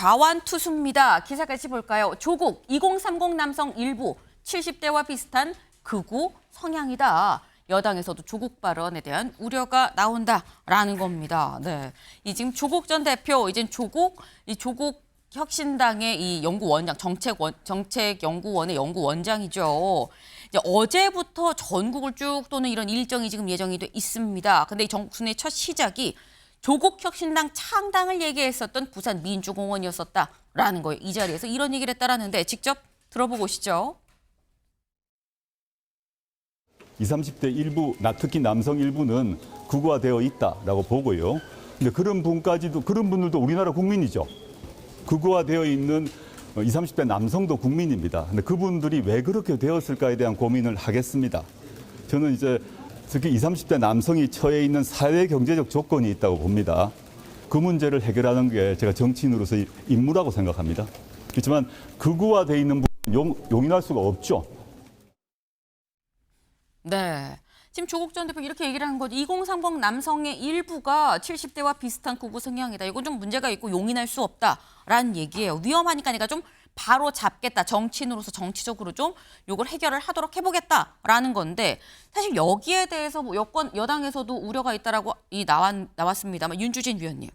좌완투수입니다. 기사 같이 볼까요? 조국 2030 남성 일부 70대와 비슷한 극우 성향이다. 여당에서도 조국 발언에 대한 우려가 나온다라는 겁니다. 네, 이 지금 조국 전 대표 이제 조국 혁신당의 이 연구원장 정책연구원의 연구원장이죠. 이제 어제부터 전국을 쭉 도는 이런 일정이 지금 예정이 돼 있습니다. 근데 이 정순의 첫 시작이 조국 혁신당 창당을 얘기했었던 부산 민주공원이었었다라는 거예요. 이 자리에서 이런 얘기를 했다라는데 직접 들어보고 오시죠. 20, 30대 일부, 특히 남성 일부는 극우화되어 있다라고 보고요. 근데 그런 분들도 우리나라 국민이죠. 극우화되어 있는 20, 30대 남성도 국민입니다. 근데 그분들이 왜 그렇게 되었을까에 대한 고민을 하겠습니다. 저는 이제 특히 20, 30대 남성이 처해 있는 사회 경제적 조건이 있다고 봅니다. 그 문제를 해결하는 게 제가 정치인으로서의 임무라고 생각합니다. 그렇지만 극우화되어 있는 분은 용인할 수가 없죠. 네. 지금 조국 전 대표 이렇게 얘기를 한 거죠. 2030 남성의 일부가 70대와 비슷한 극우 성향이다. 이건 좀 문제가 있고 용인할 수 없다라는 얘기예요. 위험하니까 내가 좀 바로 잡겠다. 정치인으로서 정치적으로 좀 이걸 해결을 하도록 해보겠다라는 건데 사실 여기에 대해서 뭐 여당에서도 우려가 있다라고 나왔습니다만 윤주진 위원님.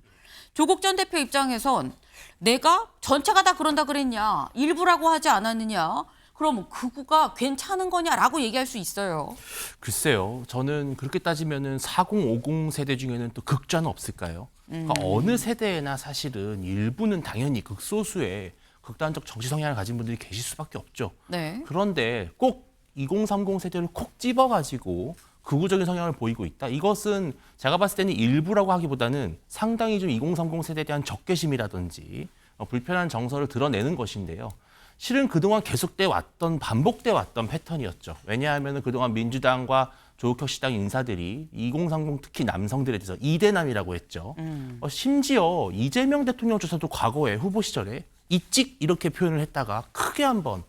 조국 전 대표 입장에선 내가 전체가 다 그런다 그랬냐. 일부라고 하지 않았느냐. 그럼 극우가 괜찮은 거냐라고 얘기할 수 있어요. 글쎄요. 저는 그렇게 따지면은 4050 세대 중에는 또 극좌는 없을까요? 그러니까 어느 세대나 사실은 일부는 당연히 극소수의 극단적 정치 성향을 가진 분들이 계실 수밖에 없죠. 네. 그런데 꼭 2030 세대를 콕 집어가지고 극우적인 성향을 보이고 있다. 이것은 제가 봤을 때는 일부라고 하기보다는 상당히 좀 2030 세대에 대한 적개심이라든지 불편한 정서를 드러내는 것인데요. 실은 그동안 계속돼 왔던 반복돼 왔던 패턴이었죠. 왜냐하면 그동안 민주당과 조국혁신당 인사들이 2030 특히 남성들에 대해서 이대남이라고 했죠. 심지어 이재명 대통령조차도 과거에 후보 시절에 이찍 이렇게 표현을 했다가 크게 한번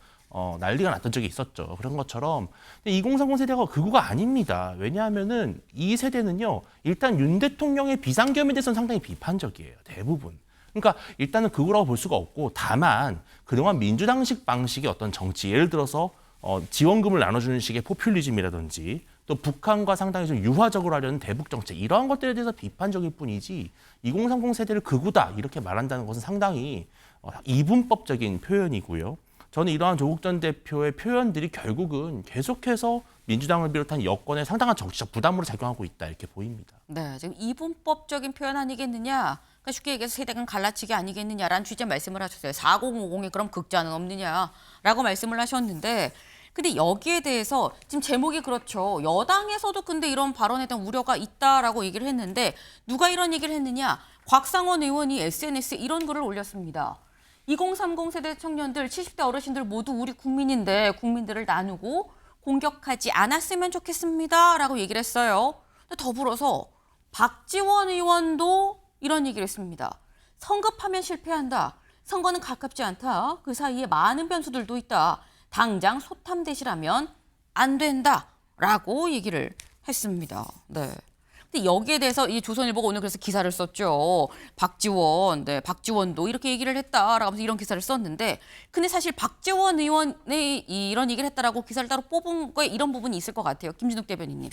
난리가 났던 적이 있었죠. 그런 것처럼 2030 세대가 극우가 아닙니다. 왜냐하면은 이 세대는요 일단 윤 대통령의 비상겸에 대해서는 상당히 비판적이에요. 대부분. 그러니까 일단은 극우라고 볼 수가 없고 다만 그동안 민주당식 방식의 어떤 정치 예를 들어서 지원금을 나눠주는 식의 포퓰리즘이라든지 또 북한과 상당히 좀 유화적으로 하려는 대북 정책 이러한 것들에 대해서 비판적일 뿐이지 2030 세대를 극우다 이렇게 말한다는 것은 상당히 이분법적인 표현이고요. 저는 이러한 조국 전 대표의 표현들이 결국은 계속해서 민주당을 비롯한 여권에 상당한 정치적 부담으로 작용하고 있다 이렇게 보입니다. 네, 지금 이분법적인 표현 아니겠느냐. 그러니까 쉽게 얘기해서 세대 간 갈라치기 아니겠느냐라는 취지의 말씀을 하셨어요. 4050에 그럼 극좌는 없느냐라고 말씀을 하셨는데 근데 여기에 대해서 지금 제목이 그렇죠. 여당에서도 근데 이런 발언에 대한 우려가 있다라고 얘기를 했는데 누가 이런 얘기를 했느냐. 곽상원 의원이 SNS에 이런 글을 올렸습니다. 2030 세대 청년들, 70대 어르신들 모두 우리 국민인데 국민들을 나누고 공격하지 않았으면 좋겠습니다라고 얘기를 했어요. 더불어서 박지원 의원도 이런 얘기를 했습니다. 성급하면 실패한다. 선거는 가깝지 않다. 그 사이에 많은 변수들도 있다. 당장 소탐대실하면 안 된다라고 얘기를 했습니다. 네. 근데 여기에 대해서 이 조선일보가 오늘 그래서 기사를 썼죠. 박지원도 이렇게 얘기를 했다라고 하면서 이런 기사를 썼는데 근데 사실 박지원 의원이 이런 얘기를 했다라고 기사를 따로 뽑은 거에 이런 부분이 있을 것 같아요. 김진욱 대변인님.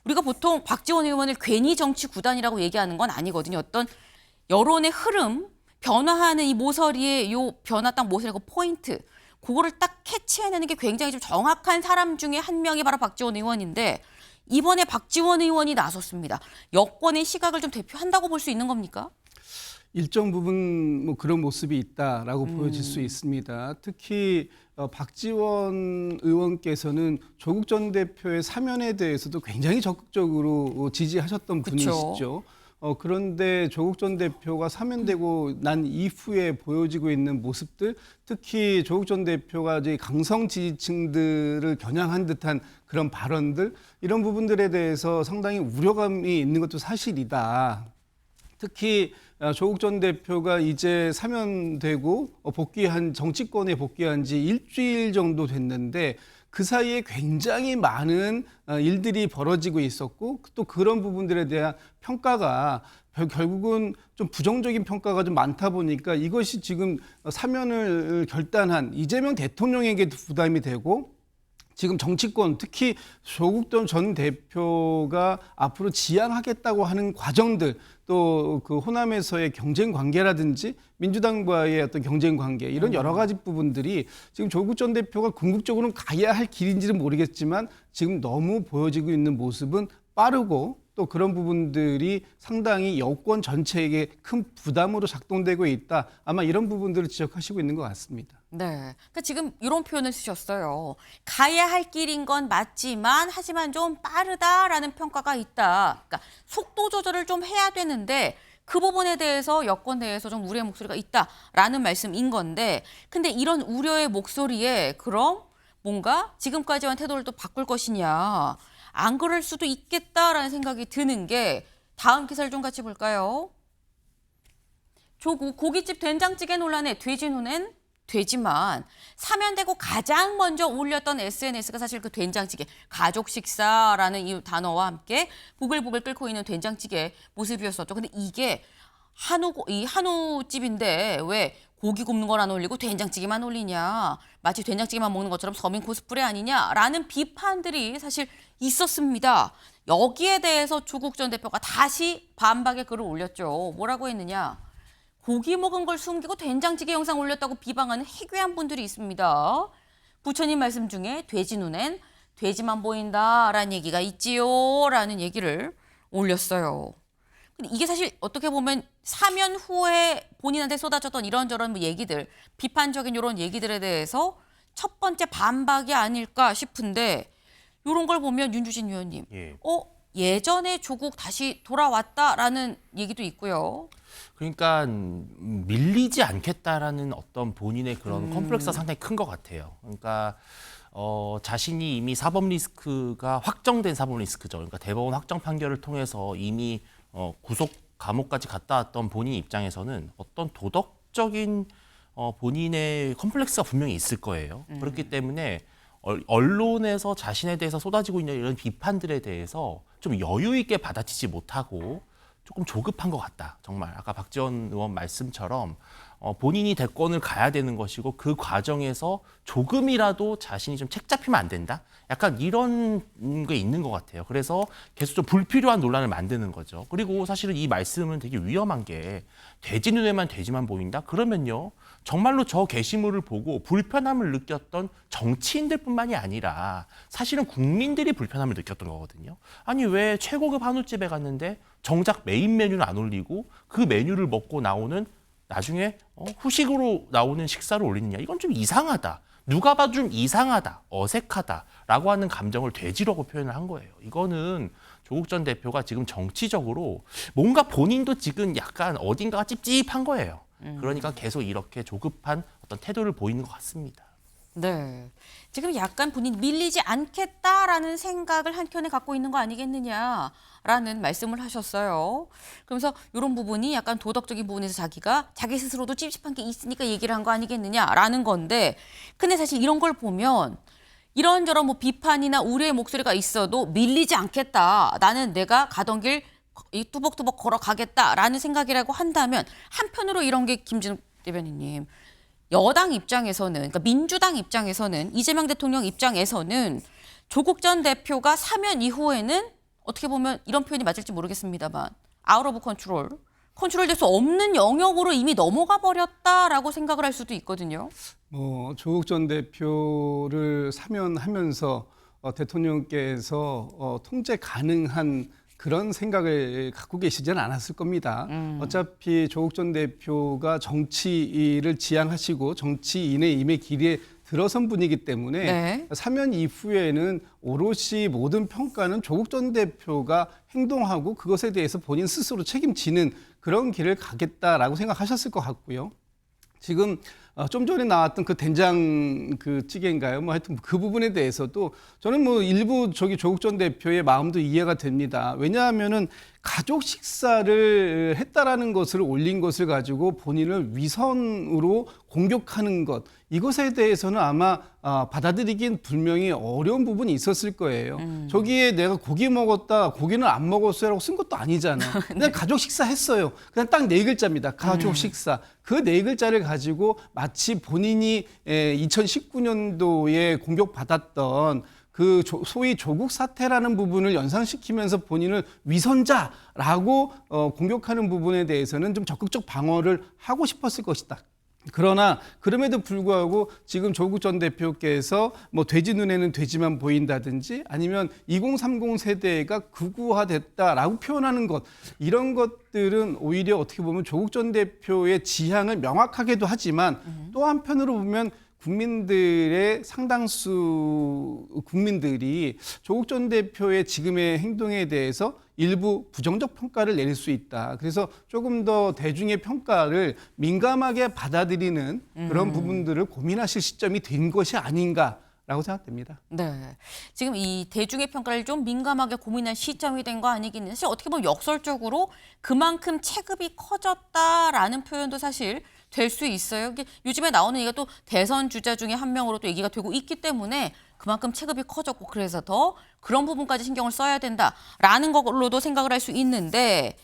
우리가 보통 박지원 의원을 괜히 정치 구단이라고 얘기하는 건 아니거든요. 어떤 여론의 흐름, 변화하는 이 모서리의 요 변화 딱 모서리 그 포인트, 그거를 딱 캐치해내는 게 굉장히 좀 정확한 사람 중에 한 명이 바로 박지원 의원인데 이번에 박지원 의원이 나섰습니다. 여권의 시각을 좀 대표한다고 볼 수 있는 겁니까? 일정 부분 뭐 그런 모습이 있다라고 보여질 수 있습니다. 특히 박지원 의원께서는 조국 전 대표의 사면에 대해서도 굉장히 적극적으로 지지하셨던 분이시죠. 그런데 조국 전 대표가 사면되고 난 이후에 보여지고 있는 모습들, 특히 조국 전 대표가 이제 강성 지지층들을 겨냥한 듯한 그런 발언들, 이런 부분들에 대해서 상당히 우려감이 있는 것도 사실이다. 특히 조국 전 대표가 이제 사면되고 정치권에 복귀한 지 일주일 정도 됐는데 그 사이에 굉장히 많은 일들이 벌어지고 있었고 또 그런 부분들에 대한 평가가 결국은 좀 부정적인 평가가 좀 많다 보니까 이것이 지금 사면을 결단한 이재명 대통령에게도 부담이 되고 지금 정치권 특히 조국 전 대표가 앞으로 지향하겠다고 하는 과정들 또 그 호남에서의 경쟁 관계라든지 민주당과의 어떤 경쟁 관계 이런 여러 가지 부분들이 지금 조국 전 대표가 궁극적으로는 가야 할 길인지는 모르겠지만 지금 너무 보여지고 있는 모습은 빠르고 또 그런 부분들이 상당히 여권 전체에게 큰 부담으로 작동되고 있다. 아마 이런 부분들을 지적하시고 있는 것 같습니다. 네. 그러니까 지금 이런 표현을 쓰셨어요. 가야 할 길인 건 맞지만 하지만 좀 빠르다라는 평가가 있다. 그러니까 속도 조절을 좀 해야 되는데 그 부분에 대해서 여권 내에서 좀 우려의 목소리가 있다라는 말씀인 건데 근데 이런 우려의 목소리에 그럼 뭔가 지금까지와는 태도를 또 바꿀 것이냐. 안 그럴 수도 있겠다라는 생각이 드는 게 다음 기사를 좀 같이 볼까요? 조국 고깃집 된장찌개 논란에 돼지 눈엔 되지만 사면되고 가장 먼저 올렸던 SNS가 사실 그 된장찌개 가족 식사라는 이 단어와 함께 보글보글 끓고 있는 된장찌개 모습이었었죠. 근데 이게 한우집인데 왜 고기 굽는 걸 안 올리고 된장찌개만 올리냐. 마치 된장찌개만 먹는 것처럼 서민 코스프레 아니냐라는 비판들이 사실 있었습니다. 여기에 대해서 조국 전 대표가 다시 반박의 글을 올렸죠. 뭐라고 했느냐. 고기 먹은 걸 숨기고 된장찌개 영상 올렸다고 비방하는 해괴한 분들이 있습니다. 부처님 말씀 중에 돼지 눈엔 돼지만 보인다라는 얘기가 있지요. 라는 얘기를 올렸어요. 근데 이게 사실 어떻게 보면 사면 후에 본인한테 쏟아졌던 이런저런 뭐 얘기들, 비판적인 이런 얘기들에 대해서 첫 번째 반박이 아닐까 싶은데 이런 걸 보면 윤주진 위원님, 예전에 조국 다시 돌아왔다라는 얘기도 있고요. 그러니까 밀리지 않겠다라는 어떤 본인의 그런 컴플렉스가 상당히 큰 것 같아요. 그러니까 자신이 이미 사법 리스크가 확정된 사법 리스크죠. 그러니까 대법원 확정 판결을 통해서 이미 구속 감옥까지 갔다 왔던 본인 입장에서는 어떤 도덕적인 본인의 컴플렉스가 분명히 있을 거예요. 그렇기 때문에 언론에서 자신에 대해서 쏟아지고 있는 이런 비판들에 대해서 좀 여유 있게 받아치지 못하고 조금 조급한 것 같다. 정말 아까 박지원 의원 말씀처럼 본인이 대권을 가야 되는 것이고 그 과정에서 조금이라도 자신이 좀 책 잡히면 안 된다. 약간 이런 게 있는 것 같아요. 그래서 계속 좀 불필요한 논란을 만드는 거죠. 그리고 사실은 이 말씀은 되게 위험한 게 돼지 눈에만 돼지만 보인다? 그러면요. 정말로 저 게시물을 보고 불편함을 느꼈던 정치인들뿐만이 아니라 사실은 국민들이 불편함을 느꼈던 거거든요. 아니 왜 최고급 한우집에 갔는데 정작 메인 메뉴는 안 올리고 그 메뉴를 먹고 나오는 나중에 후식으로 나오는 식사를 올리느냐. 이건 좀 이상하다. 누가 봐도 좀 이상하다, 어색하다라고 하는 감정을 돼지라고 표현을 한 거예요. 이거는 조국 전 대표가 지금 정치적으로 뭔가 본인도 지금 약간 어딘가가 찝찝한 거예요. 그러니까 계속 이렇게 조급한 어떤 태도를 보이는 것 같습니다. 네. 지금 약간 본인 밀리지 않겠다라는 생각을 한켠에 갖고 있는 거 아니겠느냐라는 말씀을 하셨어요. 그러면서 이런 부분이 약간 도덕적인 부분에서 자기가 자기 스스로도 찝찝한 게 있으니까 얘기를 한 거 아니겠느냐라는 건데 근데 사실 이런 걸 보면 이런저런 뭐 비판이나 우려의 목소리가 있어도 밀리지 않겠다. 나는 내가 가던 길 뚜벅뚜벅 걸어가겠다라는 생각이라고 한다면 한편으로 이런 게 김진욱 대변인님 여당 입장에서는 그러니까 민주당 입장에서는 이재명 대통령 입장에서는 조국 전 대표가 사면 이후에는 어떻게 보면 이런 표현이 맞을지 모르겠습니다만 아웃 오브 컨트롤될 수 없는 영역으로 이미 넘어가 버렸다라고 생각을 할 수도 있거든요. 조국 전 대표를 사면하면서 대통령께서 통제 가능한 그런 생각을 갖고 계시지는 않았을 겁니다. 어차피 조국 전 대표가 정치를 지향하시고 정치인의 임의 길에 들어선 분이기 때문에 네. 사면 이후에는 오롯이 모든 평가는 조국 전 대표가 행동하고 그것에 대해서 본인 스스로 책임지는 그런 길을 가겠다라고 생각하셨을 것 같고요. 지금 좀 전에 나왔던 그 된장 그 찌개인가요? 뭐 하여튼 그 부분에 대해서도 저는 뭐 일부 조국 전 대표의 마음도 이해가 됩니다. 왜냐하면은 가족 식사를 했다라는 것을 올린 것을 가지고 본인을 위선으로 공격하는 것, 이것에 대해서는 아마 받아들이긴 분명히 어려운 부분이 있었을 거예요. 저기에 내가 고기 먹었다, 고기는 안 먹었어요라고 쓴 것도 아니잖아요. 그냥 가족 식사했어요. 그냥 딱 4글자입니다. 가족 식사. 그 4글자를 가지고 마치 본인이 2019년도에 공격받았던 그 소위 조국 사태라는 부분을 연상시키면서 본인을 위선자라고 공격하는 부분에 대해서는 좀 적극적 방어를 하고 싶었을 것이다. 그러나 그럼에도 불구하고 지금 조국 전 대표께서 뭐 돼지 눈에는 돼지만 보인다든지 아니면 2030 세대가 극우화됐다라고 표현하는 것, 이런 것들은 오히려 어떻게 보면 조국 전 대표의 지향을 명확하게도 하지만 또 한편으로 보면 국민들의 상당수 국민들이 조국 전 대표의 지금의 행동에 대해서 일부 부정적 평가를 내릴 수 있다. 그래서 조금 더 대중의 평가를 민감하게 받아들이는 그런 부분들을 고민하실 시점이 된 것이 아닌가라고 생각됩니다. 네. 지금 이 대중의 평가를 좀 민감하게 고민할 시점이 된 거 아니겠는데, 사실 어떻게 보면 역설적으로 그만큼 체급이 커졌다라는 표현도 사실 될 수 있어요. 이게 요즘에 나오는 얘기가 또 대선 주자 중에 한 명으로 또 얘기가 되고 있기 때문에 그만큼 체급이 커졌고 그래서 더 그런 부분까지 신경을 써야 된다라는 걸로도 생각을 할 수 있는데,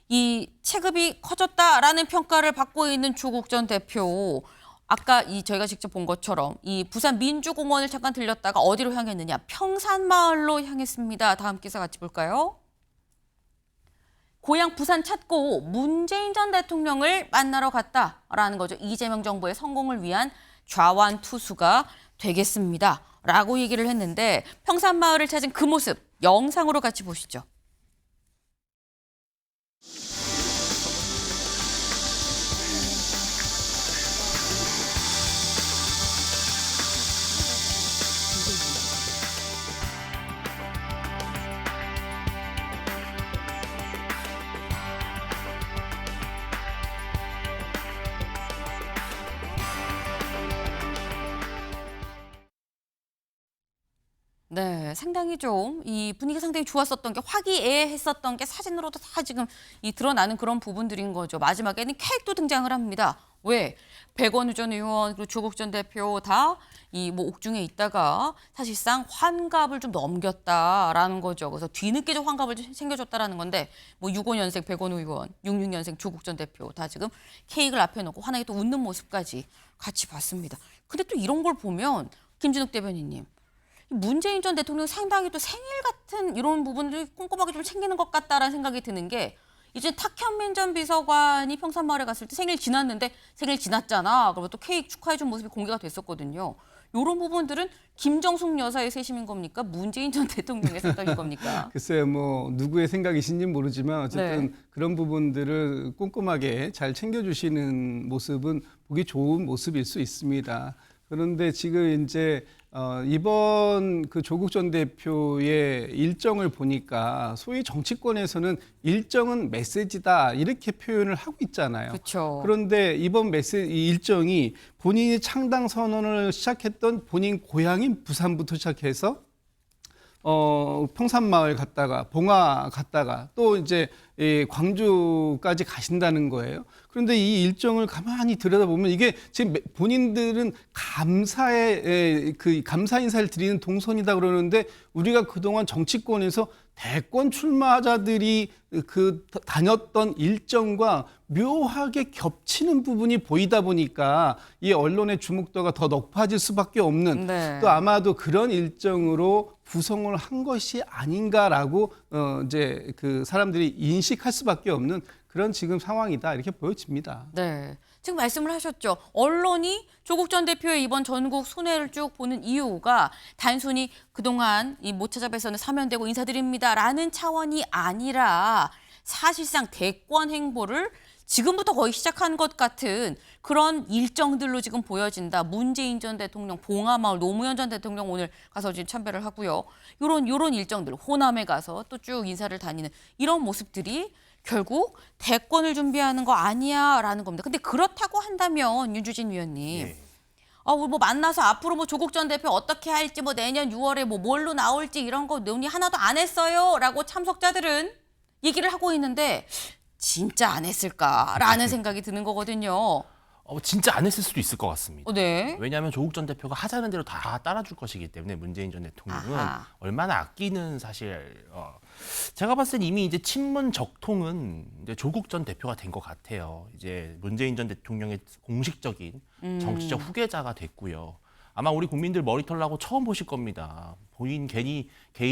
이 체급이 커졌다라는 평가를 받고 있는 조국 전 대표, 아까 저희가 직접 본 것처럼 이 부산 민주공원을 잠깐 들렸다가 어디로 향했느냐? 평산마을로 향했습니다. 다음 기사 같이 볼까요? 고향 부산 찾고 문재인 전 대통령을 만나러 갔다라는 거죠. 이재명 정부의 성공을 위한 좌완투수가 되겠습니다. 라고 얘기를 했는데, 평산마을을 찾은 그 모습 영상으로 같이 보시죠. 네, 상당히 좀 이 분위기 상당히 좋았었던 게, 화기애애했었던 게 사진으로도 다 지금 드러나는 그런 부분들인 거죠. 마지막에는 케이크도 등장을 합니다. 왜? 백원우 전 의원 그리고 조국 전 대표 다 뭐 옥중에 있다가 사실상 환갑을 좀 넘겼다라는 거죠. 그래서 뒤늦게 좀 환갑을 챙겨줬다라는 건데, 뭐 65년생 백원우 의원, 66년생 조국 전 대표 다 지금 케이크를 앞에 놓고 환하게 또 웃는 모습까지 같이 봤습니다. 근데 또 이런 걸 보면 김진욱 대변인님, 문재인 전 대통령 상당히 또 생일 같은 이런 부분들 꼼꼼하게 좀 챙기는 것 같다라는 생각이 드는 게, 이제 탁현민 전 비서관이 평산마을에 갔을 때 생일 지났는데 생일 지났잖아. 그리고 또 케이크 축하해준 모습이 공개가 됐었거든요. 이런 부분들은 김정숙 여사의 세심인 겁니까? 문재인 전 대통령의 생각인 겁니까? 글쎄요, 뭐 누구의 생각이신지는 모르지만 어쨌든 네. 그런 부분들을 꼼꼼하게 잘 챙겨주시는 모습은 보기 좋은 모습일 수 있습니다. 그런데 지금 이제 이번 그 조국 전 대표의 일정을 보니까 소위 정치권에서는 일정은 메시지다 이렇게 표현을 하고 있잖아요. 그렇죠. 그런데 이번 이 일정이 본인이 창당 선언을 시작했던 본인 고향인 부산부터 시작해서 평산마을 갔다가 봉화 갔다가 또 이제 광주까지 가신다는 거예요. 그런데 이 일정을 가만히 들여다보면 이게 지금 본인들은 감사 인사를 드리는 동선이다 그러는데, 우리가 그동안 정치권에서 대권 출마자들이 다녔던 일정과 묘하게 겹치는 부분이 보이다 보니까 이 언론의 주목도가 더 높아질 수밖에 없는, 네. 또 아마도 그런 일정으로 구성을 한 것이 아닌가라고 이제 그 사람들이 인식할 수밖에 없는 그런 지금 상황이다 이렇게 보여집니다. 네. 지금 말씀을 하셨죠. 언론이 조국 전 대표의 이번 전국 순회를 쭉 보는 이유가 단순히 그동안 못 찾아뵈서는 사면되고 인사드립니다라는 차원이 아니라, 사실상 대권 행보를 지금부터 거의 시작한 것 같은 그런 일정들로 지금 보여진다. 문재인 전 대통령 봉하마을, 노무현 전 대통령 오늘 가서 지금 참배를 하고요. 요런 일정들, 호남에 가서 또 쭉 인사를 다니는 이런 모습들이 결국 대권을 준비하는 거 아니야라는 겁니다. 근데 그렇다고 한다면 윤주진 위원님, 네. 우리 뭐 만나서 앞으로 뭐 조국 전 대표 어떻게 할지 뭐 내년 6월에 뭐 뭘로 나올지 이런 거 논의 하나도 안 했어요라고 참석자들은 얘기를 하고 있는데 진짜 안 했을까라는 생각이 드는 거거든요. 진짜 안 했을 수도 있을 것 같습니다. 네. 왜냐하면 조국 전 대표가 하자는 대로 다 따라줄 것이기 때문에 문재인 전 대통령은 아하. 얼마나 아끼는 사실 제가 봤을 땐 이미 이제 친문 적통은 이제 조국 전 대표가 된 것 같아요. 이제 문재인 전 대통령의 공식적인 정치적 후계자가 됐고요. 아마 우리 국민들 머리털 나고 처음 보실 겁니다. 본인 개인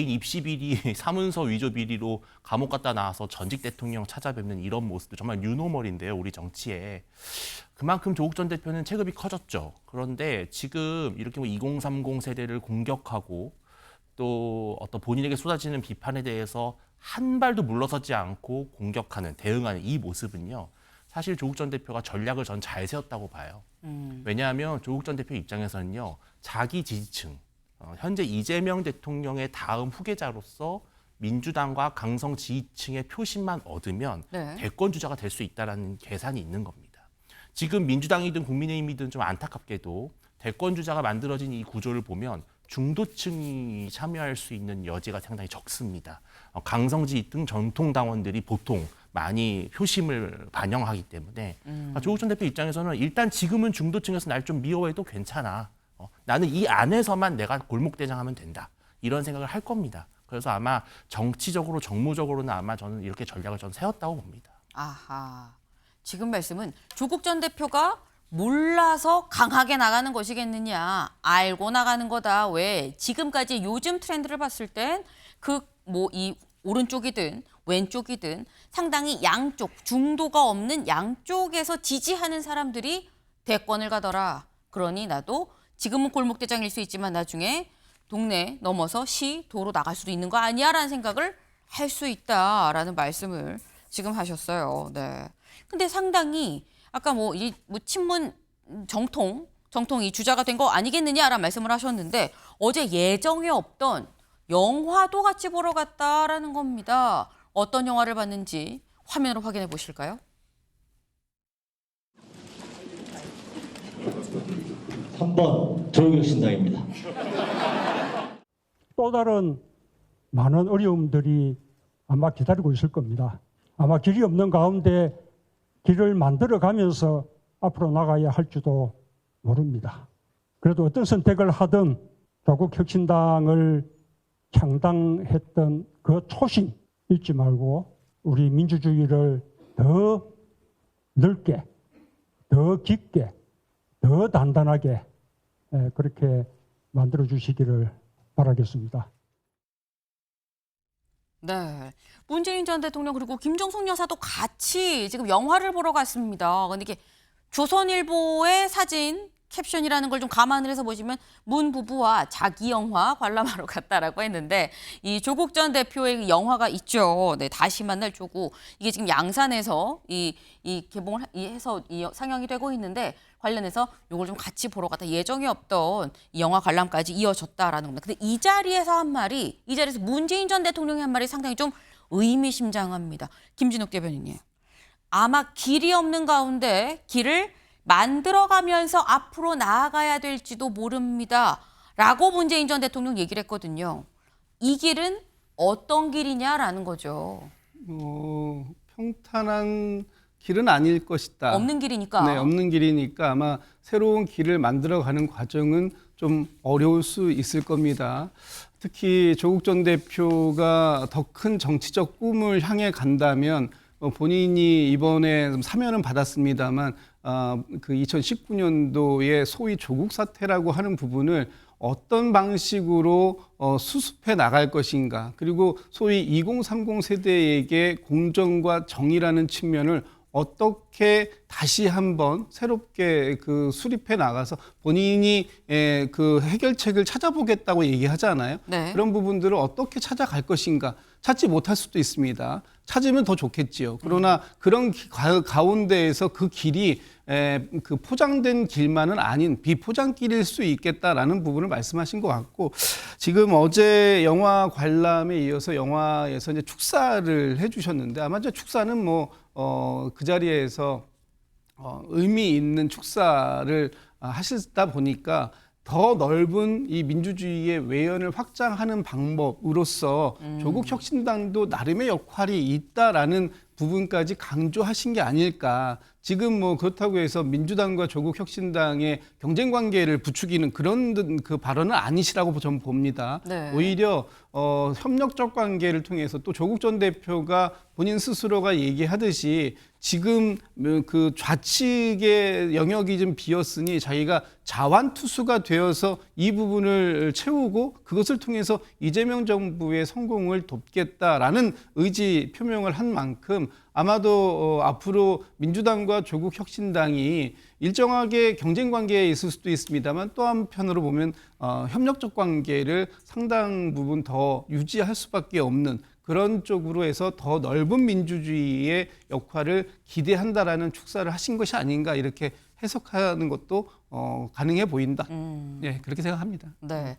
입시 비리, 사문서 위조 비리로 감옥 갔다 나와서 전직 대통령 찾아뵙는 이런 모습도 정말 뉴노멀인데요, 우리 정치에. 그만큼 조국 전 대표는 체급이 커졌죠. 그런데 지금 이렇게 뭐 2030 세대를 공격하고 또 어떤 본인에게 쏟아지는 비판에 대해서 한 발도 물러서지 않고 공격하는, 대응하는 이 모습은요. 사실 조국 전 대표가 전략을 전 잘 세웠다고 봐요. 왜냐하면 조국 전 대표 입장에서는요. 자기 지지층, 현재 이재명 대통령의 다음 후계자로서 민주당과 강성 지지층의 표심만 얻으면 네. 대권 주자가 될 수 있다는 계산이 있는 겁니다. 지금 민주당이든 국민의힘이든 좀 안타깝게도 대권 주자가 만들어진 이 구조를 보면 중도층이 참여할 수 있는 여지가 상당히 적습니다. 강성 지지층 전통 당원들이 보통 많이 표심을 반영하기 때문에 조국 전 대표 입장에서는 일단 지금은 중도층에서 날 좀 미워해도 괜찮아. 나는 이 안에서만 내가 골목대장하면 된다. 이런 생각을 할 겁니다. 그래서 아마 정치적으로 정무적으로는 아마 저는 이렇게 전략을 전 세웠다고 봅니다. 아하. 지금 말씀은 조국 전 대표가 몰라서 강하게 나가는 것이겠느냐. 알고 나가는 거다. 왜? 지금까지 요즘 트렌드를 봤을 땐 이 오른쪽이든 왼쪽이든 상당히 양쪽, 중도가 없는 양쪽에서 지지하는 사람들이 대권을 가더라. 그러니 나도 지금은 골목대장일 수 있지만 나중에 동네 넘어서 시, 도로 나갈 수도 있는 거 아니야라는 생각을 할 수 있다라는 말씀을 지금 하셨어요. 네. 근데 상당히 아까 친문 정통이 주자가 된 거 아니겠느냐라는 말씀을 하셨는데 어제 예정에 없던 영화도 같이 보러 갔다라는 겁니다. 어떤 영화를 봤는지 화면으로 확인해 보실까요? 3번 조국혁신당입니다. 또 다른 많은 어려움들이 아마 기다리고 있을 겁니다. 아마 길이 없는 가운데 길을 만들어 가면서 앞으로 나가야 할지도 모릅니다. 그래도 어떤 선택을 하든 조국혁신당을 창당했던 그 초심 잊지 말고 우리 민주주의를 더 넓게, 더 깊게, 더 단단하게 그렇게 만들어 주시기를 바라겠습니다. 네. 문재인 전 대통령 그리고 김정숙 여사도 같이 지금 영화를 보러 갔습니다. 근데 이게 조선일보의 사진 캡션이라는 걸 좀 감안을 해서 보시면 문 부부와 자기 영화 관람하러 갔다라고 했는데 이 조국 전 대표의 영화가 있죠. 네, 다시 만날 조국. 이게 지금 양산에서 이 개봉을 해서 상영이 되고 있는데 관련해서 이걸 좀 같이 보러 갔다 예정이 없던 이 영화 관람까지 이어졌다라는 겁니다. 근데 이 자리에서 문재인 전 대통령이 한 말이 상당히 좀 의미심장합니다. 김진욱 대변인님. 아마 길이 없는 가운데 길을 만들어가면서 앞으로 나아가야 될지도 모릅니다. 라고 문재인 전 대통령 얘기를 했거든요. 이 길은 어떤 길이냐라는 거죠. 평탄한 길은 아닐 것이다. 없는 길이니까. 네, 없는 길이니까 아마 새로운 길을 만들어가는 과정은 좀 어려울 수 있을 겁니다. 특히 조국 전 대표가 더 큰 정치적 꿈을 향해 간다면 본인이 이번에 사면은 받았습니다만 그 2019년도에 소위 조국 사태라고 하는 부분을 어떤 방식으로 수습해 나갈 것인가, 그리고 소위 2030 세대에게 공정과 정의라는 측면을 어떻게 다시 한번 새롭게 그 수립해 나가서 본인이 그 해결책을 찾아보겠다고 얘기하잖아요. 네. 그런 부분들을 어떻게 찾아갈 것인가. 찾지 못할 수도 있습니다. 찾으면 더 좋겠지요. 그러나 그런 가운데에서 그 길이 그 포장된 길만은 아닌 비포장길일 수 있겠다라는 부분을 말씀하신 것 같고, 지금 어제 영화 관람에 이어서 영화에서 이제 축사를 해주셨는데, 아마 저 축사는 그 자리에서 의미 있는 축사를 하시다 보니까 더 넓은 이 민주주의의 외연을 확장하는 방법으로서 조국 혁신당도 나름의 역할이 있다라는 부분까지 강조하신 게 아닐까. 지금 그렇다고 해서 민주당과 조국 혁신당의 경쟁 관계를 부추기는 그런 그 발언은 아니시라고 저는 봅니다. 네. 오히려 협력적 관계를 통해서 또 조국 전 대표가 본인 스스로가 얘기하듯이 지금 그 좌측의 영역이 좀 비었으니 자기가 자완투수가 되어서 이 부분을 채우고 그것을 통해서 이재명 정부의 성공을 돕겠다라는 의지 표명을 한 만큼 아마도 앞으로 민주당과 조국 혁신당이 일정하게 경쟁 관계에 있을 수도 있습니다만 또 한편으로 보면 협력적 관계를 상당 부분 더 유지할 수밖에 없는 그런 쪽으로 해서 더 넓은 민주주의의 역할을 기대한다라는 축사를 하신 것이 아닌가 이렇게 해석하는 것도 가능해 보인다. 네, 그렇게 생각합니다. 네.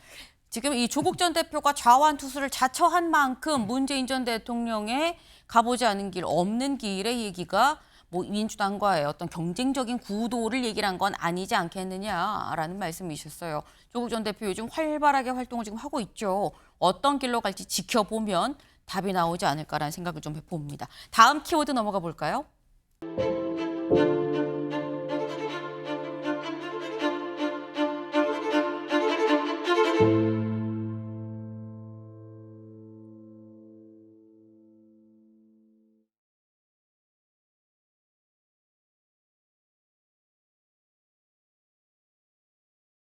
지금 이 조국 전 대표가 좌완투수를 자처한 만큼 문재인 전 대통령의 가보지 않은 길, 없는 길의 얘기가 민주당과의 어떤 경쟁적인 구도를 얘기를 한 건 아니지 않겠느냐라는 말씀이셨어요. 조국 전 대표 요즘 활발하게 활동을 지금 하고 있죠. 어떤 길로 갈지 지켜보면 답이 나오지 않을까라는 생각을 좀 해봅니다. 다음 키워드 넘어가 볼까요?